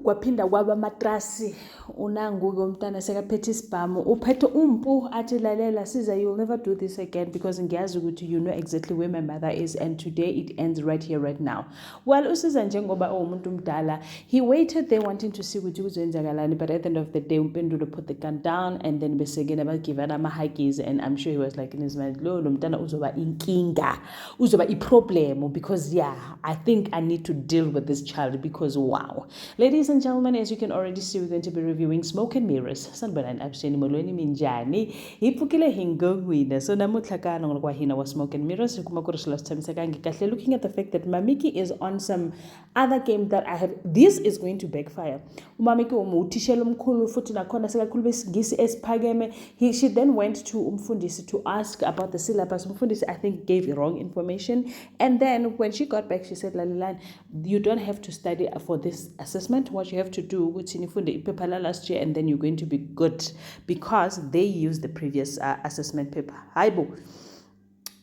kwaphinda kwaba matrasi unangu-ke umntana sekaphethe isibhamu uphethe umpu athi lalela siza, you'll never do this again because ngiyazi ukuthi you know exactly where my mother is and today it ends right here right now. Well, usiza njengoba umuntu mdala, he waited there wanting to see ukuthi kuzoyenzakalani, but at the end of the day uMpendulo put the gun down and then besegena bagivana ama-huggies, and I'm sure he was like in his mind, lo mntana uzoba inkinga, uzoba iproblem, because yeah, I think I need to deal with this child because wow. Ladies and gentlemen, as you can already see, we're going to be reviewing Smoke and Mirrors. Sanibonani abusheni molweni minjani iphukile hingongwina. So namuhla ka ngokwa hina wa Smoke and Mirrors kuma ku rishila sithamisa kangi kahle, looking at the fact that Mamiki is on some other game that I have. This is going to backfire. Mamiki umutishela umkhulu futhi nakhona sekakhuluma isingisi esiphakeme. She then went to umfundisi to ask about the syllabus. Umfundisi I think gave wrong information, and then when she got back she said, Lalilan, you don't have to study for this assessment. What you have to do ukuthi nifunde iphepha la last year and then you're going to be good because they used the previous assessment paper. Hayibo.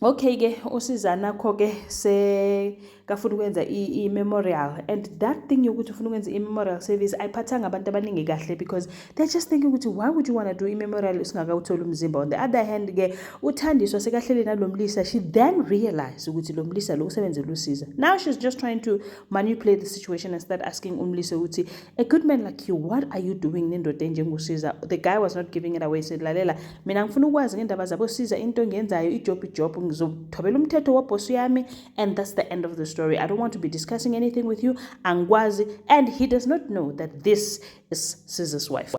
Okay ke usizana kho ke se kafuna ukwenza i-memorial, and that thing yokuthi ufuna ukwenza i-memorial service ayiphathanga abantu abaningi kahle because they're just thinking ukuthi why would you want to do i-memorial usingakawuthola umzimba. On the other hand ke uThandiswa sekahleli nalomlisa, she then realized ukuthi lomlisa lo usebenzela usiza. Now she's just trying to manipulate the situation and start asking umlisa ukuthi a good man like you, what are you doing nendoda enjengoSiza? The guy was not giving it away. Said lalela mina ngifuna ukwazi ngendaba zabo Siza, into engenzayo ijob ngizothobela umthetho wabhosi yami, and that's the end of the story. I don't want to be discussing anything with you. Angwazi, and he does not know that this is Siza's wife.